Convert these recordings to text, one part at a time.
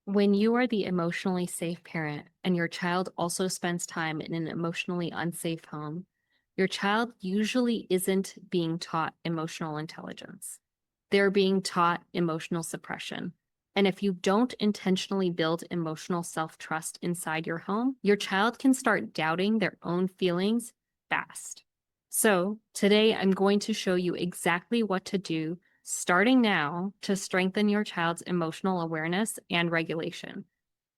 When you are the emotionally safe parent and your child also spends time in an emotionally unsafe home, your child usually isn't being taught emotional intelligence. They're being taught emotional suppression. And if you don't intentionally build emotional self trust inside your home, your child can start doubting their own feelings fast. So, today I'm going to show you exactly what to do starting now to strengthen your child's emotional awareness and regulation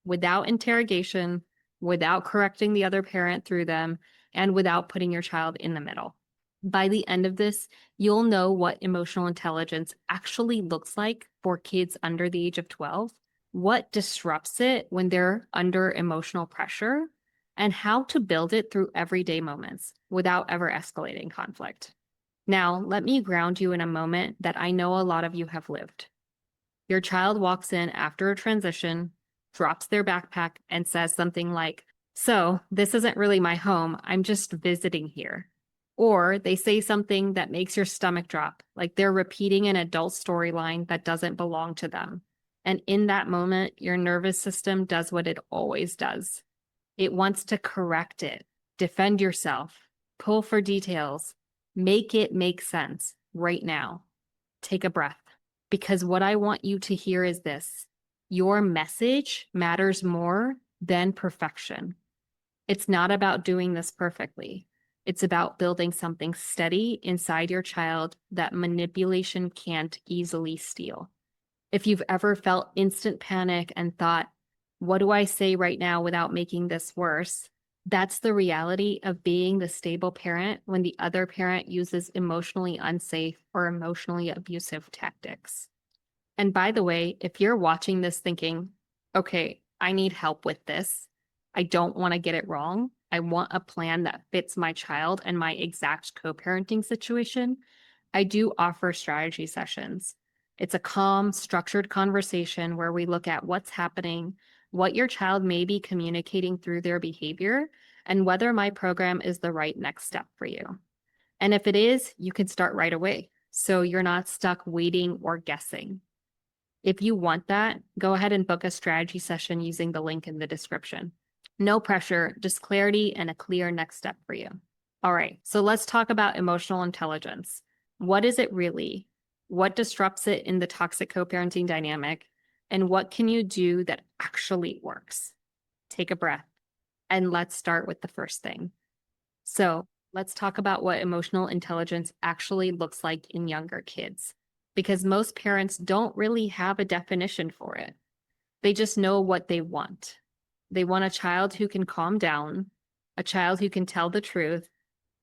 without interrogation, without correcting the other parent through them, and without putting your child in the middle. By the end of this, you'll know what emotional intelligence actually looks like for kids under the age of 12, what disrupts it when they're under emotional pressure, and how to build it through everyday moments without ever escalating conflict. Now, let me ground you in a moment that I know a lot of you have lived. Your child walks in after a transition, drops their backpack, and says something like, "So, this isn't really my home. I'm just visiting here." Or they say something that makes your stomach drop, like they're repeating an adult storyline that doesn't belong to them. And in that moment, your nervous system does what it always does. It wants to correct it, defend yourself, pull for details, make it make sense right now. Take a breath, because what I want you to hear is this: your message matters more than perfection. It's not about doing this perfectly. It's about building something steady inside your child that manipulation can't easily steal. If you've ever felt instant panic and thought, what do I say right now without making this worse? That's the reality of being the stable parent when the other parent uses emotionally unsafe or emotionally abusive tactics. And by the way, if you're watching this thinking, okay, I need help with this, I don't want to get it wrong, I want a plan that fits my child and my exact co parenting situation, I do offer strategy sessions. It's a calm, structured conversation where we look at what's happening, what your child may be communicating through their behavior, and whether my program is the right next step for you. And if it is, you can start right away, so you're not stuck waiting or guessing. If you want that, go ahead and book a strategy session using the link in the description. No pressure, just clarity and a clear next step for you. All right, so let's talk about emotional intelligence. What is it really? What disrupts it in the toxic co-parenting dynamic? And what can you do that actually works? Take a breath and let's start with the first thing. So let's talk about what emotional intelligence actually looks like in younger kids, because most parents don't really have a definition for it. They just know what they want. They want a child who can calm down, a child who can tell the truth,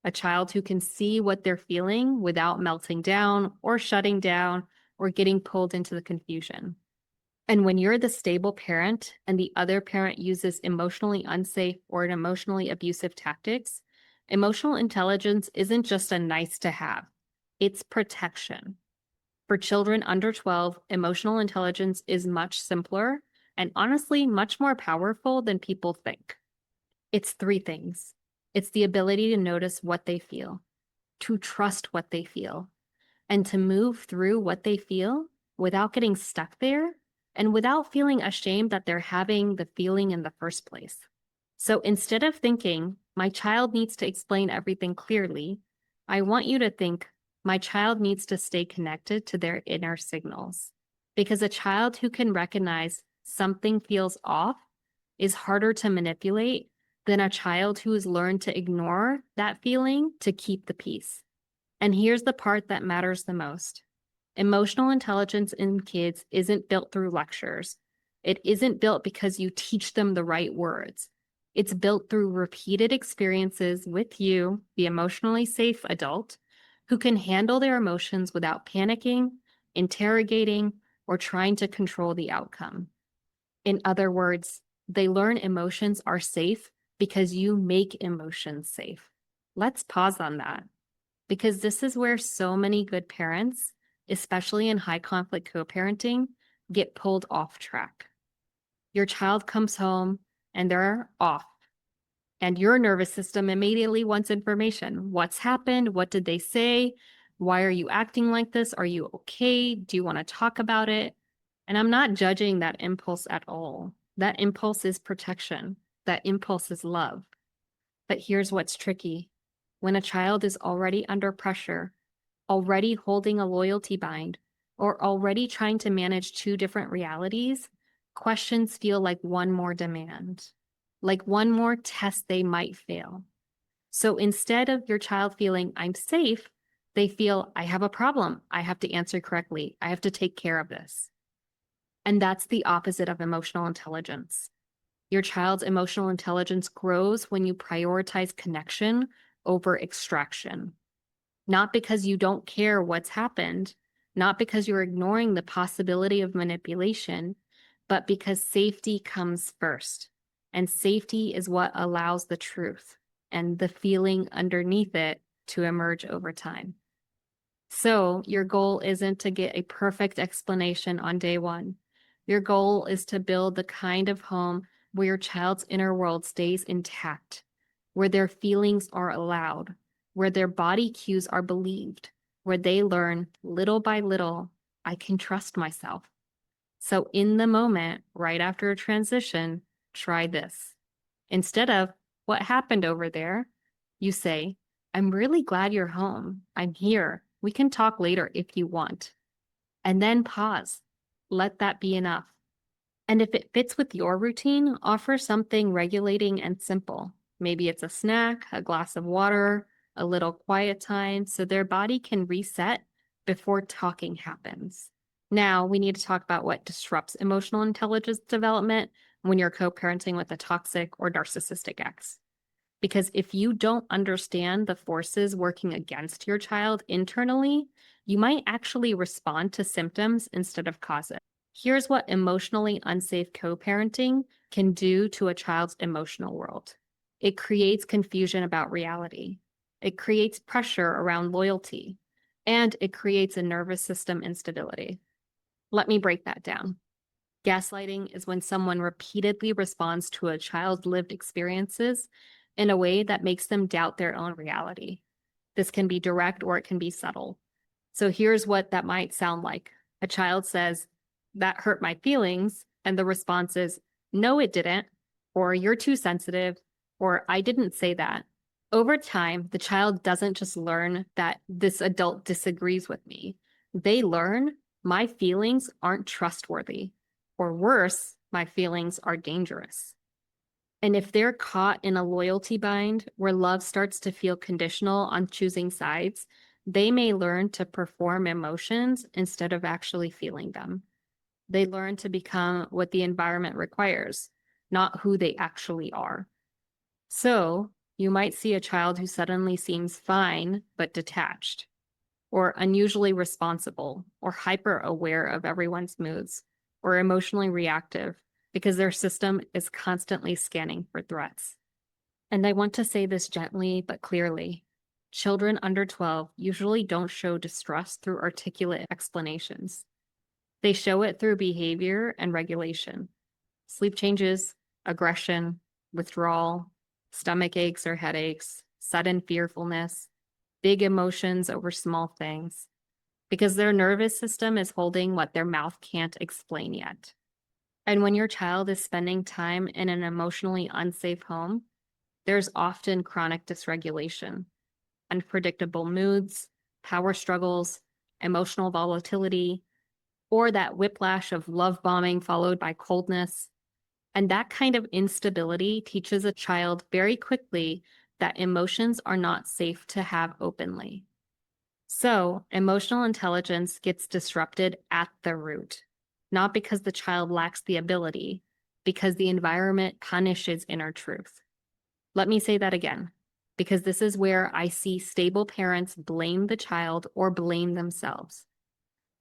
a child who can see what they're feeling without melting down or shutting down or getting pulled into the confusion. And when you're the stable parent and the other parent uses emotionally unsafe or emotionally abusive tactics, emotional intelligence isn't just a nice to have, it's protection. For children under 12, emotional intelligence is much simpler and honestly much more powerful than people think. It's three things. It's the ability to notice what they feel, to trust what they feel, and to move through what they feel without getting stuck there and without feeling ashamed that they're having the feeling in the first place. So instead of thinking, my child needs to explain everything clearly, I want you to think, my child needs to stay connected to their inner signals. Because a child who can recognize something feels off is harder to manipulate than a child who has learned to ignore that feeling to keep the peace. And here's the part that matters the most. Emotional intelligence in kids isn't built through lectures. It isn't built because you teach them the right words. It's built through repeated experiences with you, the emotionally safe adult, who can handle their emotions without panicking, interrogating, or trying to control the outcome. In other words, they learn emotions are safe because you make emotions safe. Let's pause on that, because this is where so many good parents, especially in high conflict co-parenting, get pulled off track. Your child comes home and they're off, and your nervous system immediately wants information. What's happened? What did they say? Why are you acting like this? Are you okay? Do you want to talk about it? And I'm not judging that impulse at all. That impulse is protection. That impulse is love. But here's what's tricky. When a child is already under pressure, already holding a loyalty bind, or already trying to manage two different realities, questions feel like one more demand, like one more test they might fail. So instead of your child feeling, I'm safe, they feel, I have a problem. I have to answer correctly. I have to take care of this. And that's the opposite of emotional intelligence. Your child's emotional intelligence grows when you prioritize connection over extraction. Not because you don't care what's happened, not because you're ignoring the possibility of manipulation, but because safety comes first. And safety is what allows the truth and the feeling underneath it to emerge over time. So your goal isn't to get a perfect explanation on day one. Your goal is to build the kind of home where your child's inner world stays intact, where their feelings are allowed, where their body cues are believed, where they learn little by little, I can trust myself. So in the moment, right after a transition, try this. Instead of, what happened over there? You say, I'm really glad you're home. I'm here. We can talk later if you want. And then pause. Let that be enough. And if it fits with your routine, offer something regulating and simple. Maybe it's a snack, a glass of water, a little quiet time, so their body can reset before talking happens. Now, we need to talk about what disrupts emotional intelligence development when you're co-parenting with a toxic or narcissistic ex. Because if you don't understand the forces working against your child internally, you might actually respond to symptoms instead of causes. Here's what emotionally unsafe co-parenting can do to a child's emotional world. It creates confusion about reality. It creates pressure around loyalty, and it creates a nervous system instability. Let me break that down. Gaslighting is when someone repeatedly responds to a child's lived experiences in a way that makes them doubt their own reality. This can be direct or it can be subtle. So here's what that might sound like. A child says, that hurt my feelings, and the response is, no, it didn't, or you're too sensitive, or I didn't say that. Over time, the child doesn't just learn that this adult disagrees with me. They learn my feelings aren't trustworthy, or worse, my feelings are dangerous. And if they're caught in a loyalty bind where love starts to feel conditional on choosing sides, they may learn to perform emotions instead of actually feeling them. They learn to become what the environment requires, not who they actually are. So you might see a child who suddenly seems fine but detached, or unusually responsible, or hyper aware of everyone's moods, or emotionally reactive because their system is constantly scanning for threats. And I want to say this gently but clearly. Children under 12 usually don't show distress through articulate explanations. They show it through behavior and regulation. Sleep changes, aggression, withdrawal, stomach aches or headaches, sudden fearfulness, big emotions over small things, because their nervous system is holding what their mouth can't explain yet. And when your child is spending time in an emotionally unsafe home, there's often chronic dysregulation, unpredictable moods, power struggles, emotional volatility, or that whiplash of love bombing followed by coldness. And that kind of instability teaches a child very quickly that emotions are not safe to have openly. So, emotional intelligence gets disrupted at the root, not because the child lacks the ability, because the environment punishes inner truth. Let me say that again, because this is where I see stable parents blame the child or blame themselves.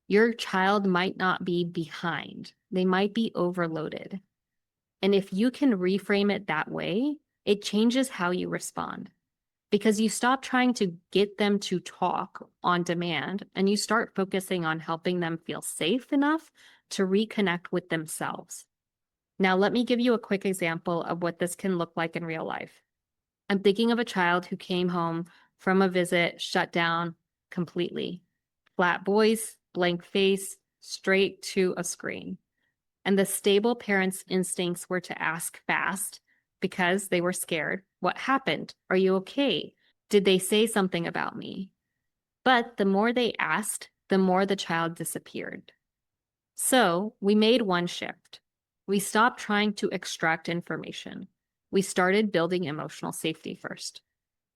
Your child might not be behind, they might be overloaded. And if you can reframe it that way, it changes how you respond. Because you stop trying to get them to talk on demand and you start focusing on helping them feel safe enough to reconnect with themselves. Now, let me give you a quick example of what this can look like in real life. I'm thinking of a child who came home from a visit shut down completely. Flat voice, blank face, straight to a screen. And the stable parent's instincts were to ask fast because they were scared. What happened? Are you okay? Did they say something about me? But the more they asked, the more the child disappeared. So we made one shift. We stopped trying to extract information. We started building emotional safety first.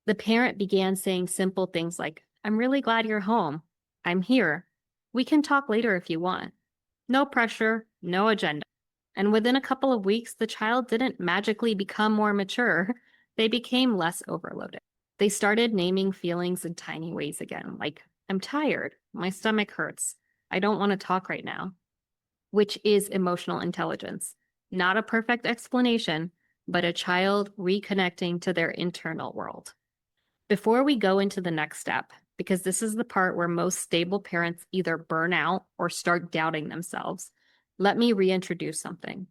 The parent began saying simple things like, I'm really glad you're home. I'm here. We can talk later if you want. No pressure, no agenda. And within a couple of weeks, the child didn't magically become more mature. They became less overloaded. They started naming feelings in tiny ways again, like, I'm tired, my stomach hurts, I don't want to talk right now, which is emotional intelligence. Not a perfect explanation, but a child reconnecting to their internal world. Before we go into the next step, because this is the part where most stable parents either burn out or start doubting themselves, let me reintroduce something.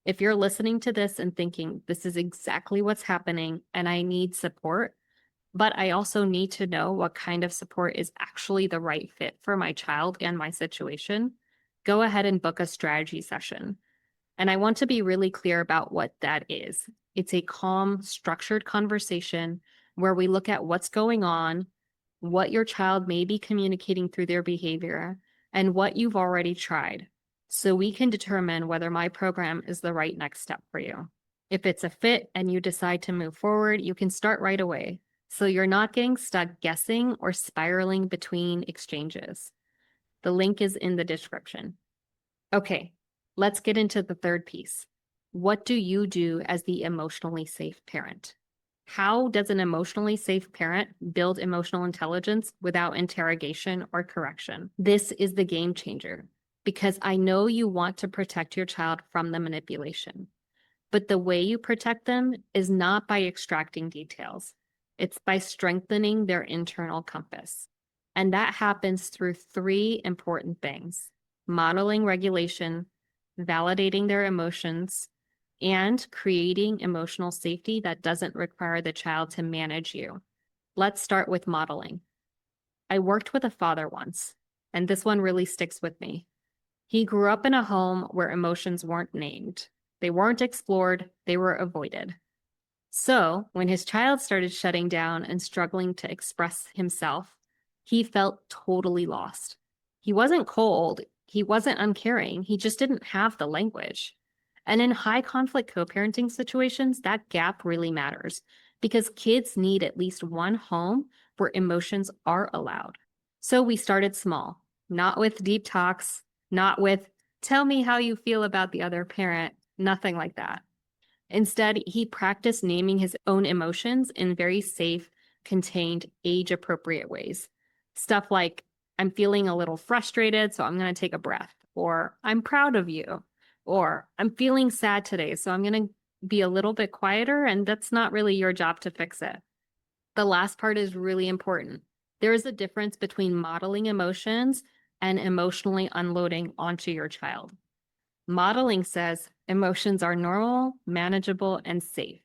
If you're listening to this and thinking, this is exactly what's happening and I need support, but I also need to know what kind of support is actually the right fit for my child and my situation, go ahead and book a strategy session. And I want to be really clear about what that is. It's a calm, structured conversation where we look at what's going on, what your child may be communicating through their behavior, and what you've already tried, so we can determine whether my program is the right next step for you. If it's a fit and you decide to move forward, you can start right away, so you're not getting stuck guessing or spiraling between exchanges. The link is in the description. Okay, let's get into the third piece. What do you do as the emotionally safe parent? How does an emotionally safe parent build emotional intelligence without interrogation or correction? This is the game changer, because I know you want to protect your child from the manipulation, but the way you protect them is not by extracting details. It's by strengthening their internal compass. And that happens through three important things: modeling regulation, validating their emotions, and creating emotional safety that doesn't require the child to manage you. Let's start with modeling. I worked with a father once, and this one really sticks with me. He grew up in a home where emotions weren't named. They weren't explored, they were avoided. So when his child started shutting down and struggling to express himself, he felt totally lost. He wasn't cold, he wasn't uncaring, he just didn't have the language. And in high conflict co-parenting situations, that gap really matters because kids need at least one home where emotions are allowed. So we started small, not with deep talks, not with tell me how you feel about the other parent, nothing like that. Instead, he practiced naming his own emotions in very safe, contained, age-appropriate ways. Stuff like, I'm feeling a little frustrated, so I'm going to take a breath, or I'm proud of you, or I'm feeling sad today, so I'm going to be a little bit quieter, and that's not really your job to fix it. The last part is really important. There is a difference between modeling emotions and emotionally unloading onto your child. Modeling says emotions are normal, manageable, and safe.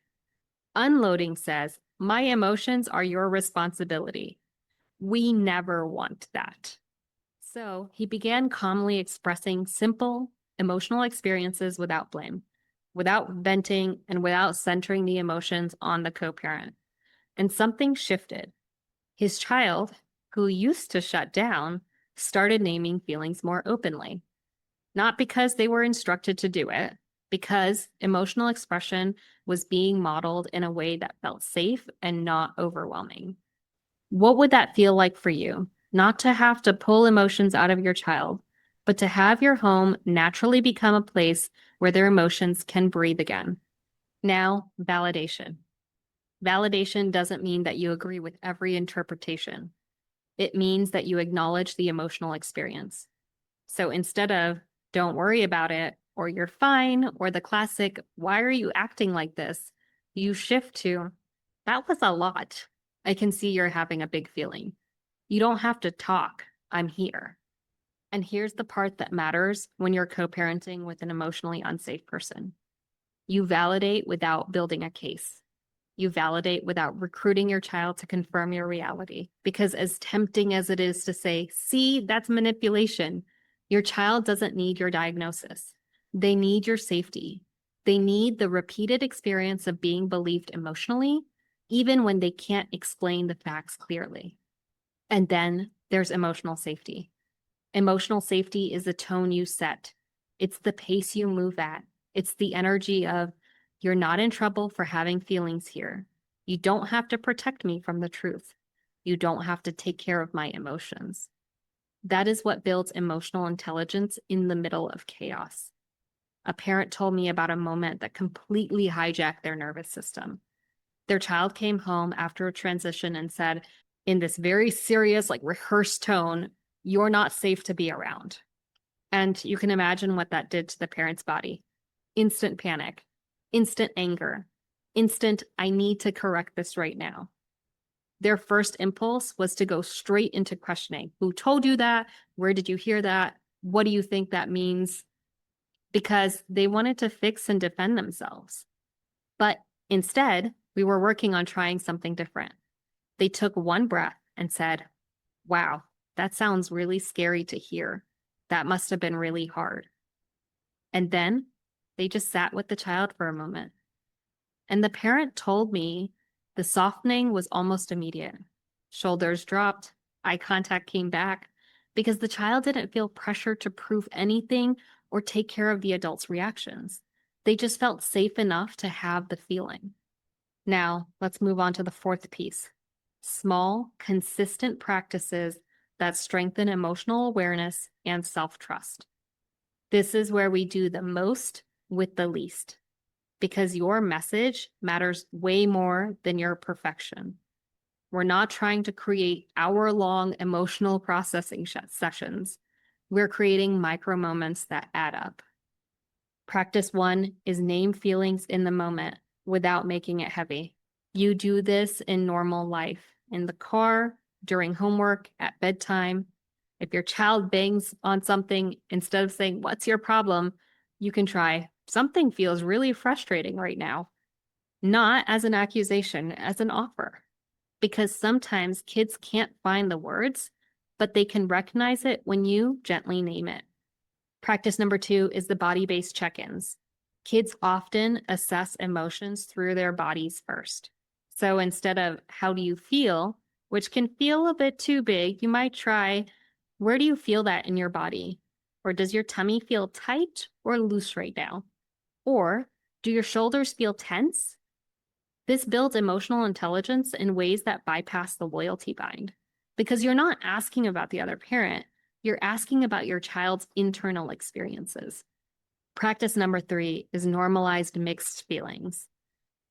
Unloading says my emotions are your responsibility. We never want that. So he began calmly expressing simple emotional experiences without blame, without venting, and without centering the emotions on the co-parent. And something shifted. His child, who used to shut down, started naming feelings more openly. Not because they were instructed to do it, because emotional expression was being modeled in a way that felt safe and not overwhelming. What would that feel like for you? Not to have to pull emotions out of your child, but to have your home naturally become a place where their emotions can breathe again. Now, validation. Validation doesn't mean that you agree with every interpretation. It means that you acknowledge the emotional experience. So instead of, don't worry about it, or you're fine, or the classic, why are you acting like this? You shift to, that was a lot. I can see you're having a big feeling. You don't have to talk. I'm here. And here's the part that matters when you're co-parenting with an emotionally unsafe person. You validate without building a case. You validate without recruiting your child to confirm your reality. Because as tempting as it is to say, see, that's manipulation, Your child doesn't need your diagnosis. They need your safety. They need the repeated experience of being believed emotionally, even when they can't explain the facts clearly. And then there's emotional safety. Emotional safety is the tone you set. It's the pace you move at. It's the energy of, you're not in trouble for having feelings here. You don't have to protect me from the truth. You don't have to take care of my emotions. That is what builds emotional intelligence in the middle of chaos. A parent told me about a moment that completely hijacked their nervous system. Their child came home after a transition and said, in this very serious, rehearsed tone, "You're not safe to be around." And you can imagine what that did to the parent's body. Instant panic, instant anger, instant, "I need to correct this right now." Their first impulse was to go straight into questioning. Who told you that? Where did you hear that? What do you think that means? Because they wanted to fix and defend themselves. But instead, we were working on trying something different. They took one breath and said, "Wow, that sounds really scary to hear. That must have been really hard." And then they just sat with the child for a moment. And the parent told me the softening was almost immediate. Shoulders dropped, eye contact came back, because the child didn't feel pressure to prove anything or take care of the adult's reactions. They just felt safe enough to have the feeling. Now, let's move on to the fourth piece. Small, consistent practices that strengthen emotional awareness and self-trust. This is where we do the most with the least, because your message matters way more than your perfection. We're not trying to create hour-long emotional processing sessions. We're creating micro moments that add up. Practice 1 is name feelings in the moment without making it heavy. You do this in normal life, in the car, during homework, at bedtime. If your child bangs on something, instead of saying, "What's your problem?" you can try, "Something feels really frustrating right now." Not as an accusation, as an offer. Because sometimes kids can't find the words, but they can recognize it when you gently name it. Practice number 2 is the body-based check-ins. Kids often assess emotions through their bodies first. So instead of "how do you feel," which can feel a bit too big, you might try, "Where do you feel that in your body?" Or "Does your tummy feel tight or loose right now?" Or "Do your shoulders feel tense?" This builds emotional intelligence in ways that bypass the loyalty bind. Because you're not asking about the other parent, you're asking about your child's internal experiences. Practice number 3 is normalized mixed feelings.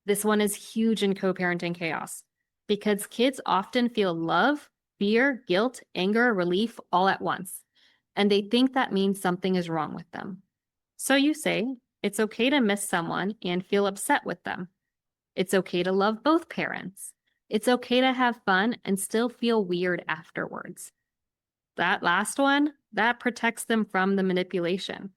This one is huge in co-parenting chaos because kids often feel love, fear, guilt, anger, relief all at once, and they think that means something is wrong with them. So you say, it's okay to miss someone and feel upset with them. It's okay to love both parents. It's okay to have fun and still feel weird afterwards. That last one, that protects them from the manipulation,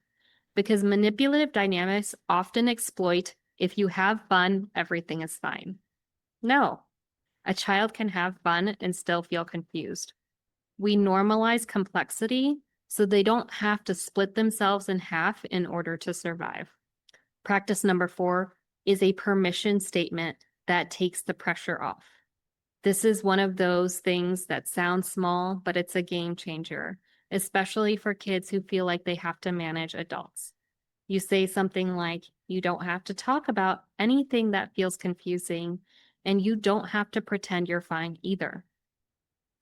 because manipulative dynamics often exploit, "If you have fun, everything is fine." No, a child can have fun and still feel confused. We normalize complexity so they don't have to split themselves in half in order to survive. Practice number 4 is a permission statement that takes the pressure off. This is one of those things that sounds small, but it's a game changer, especially for kids who feel like they have to manage adults. You say something like, "You don't have to talk about anything that feels confusing, and you don't have to pretend you're fine either.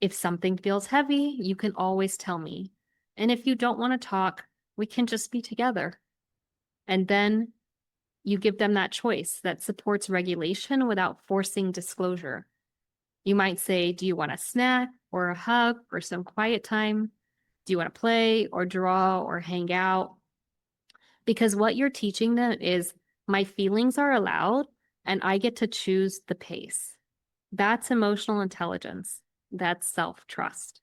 If something feels heavy, you can always tell me. And if you don't want to talk, we can just be together." And then you give them that choice that supports regulation without forcing disclosure. You might say, "Do you want a snack or a hug or some quiet time? Do you want to play or draw or hang out?" Because what you're teaching them is, my feelings are allowed and I get to choose the pace. That's emotional intelligence. That's self-trust.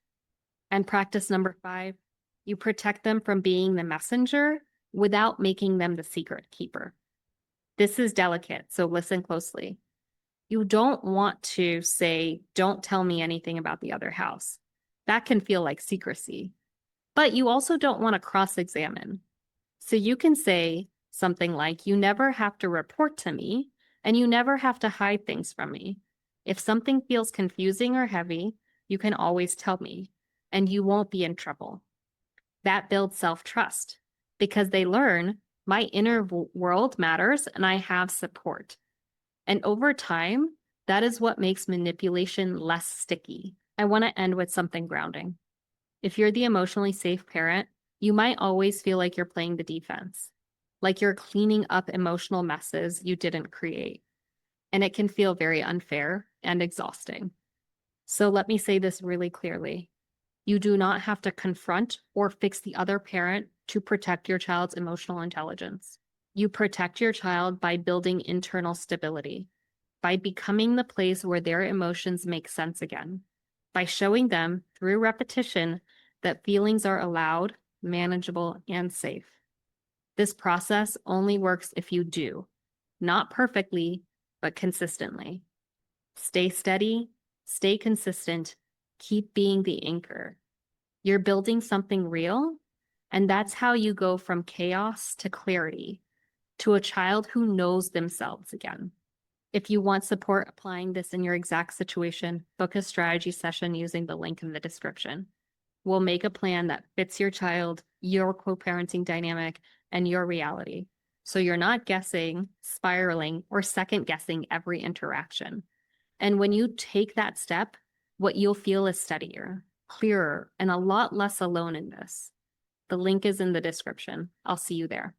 And practice number 5, you protect them from being the messenger without making them the secret keeper. This is delicate, so listen closely. You don't want to say, "Don't tell me anything about the other house." That can feel like secrecy. But you also don't want to cross-examine. So you can say something like, you never have to report to me, and you never have to hide things from me. If something feels confusing or heavy, you can always tell me, and you won't be in trouble. That builds self-trust because they learn my inner world matters and I have support. And over time, that is what makes manipulation less sticky. I want to end with something grounding. If you're the emotionally safe parent, you might always feel like you're playing the defense, like you're cleaning up emotional messes you didn't create. And it can feel very unfair and exhausting. So let me say this really clearly. You do not have to confront or fix the other parent to protect your child's emotional intelligence. You protect your child by building internal stability, by becoming the place where their emotions make sense again, by showing them through repetition that feelings are allowed, manageable, and safe. This process only works if you do, not perfectly, but consistently. Stay steady, stay consistent, keep being the anchor. You're building something real, and that's how you go from chaos to clarity, to a child who knows themselves again. If you want support applying this in your exact situation, book a strategy session using the link in the description. We'll make a plan that fits your child, your co-parenting dynamic, and your reality. So you're not guessing, spiraling, or second guessing every interaction. And when you take that step, what you'll feel is steadier, clearer, and a lot less alone in this. The link is in the description. I'll see you there.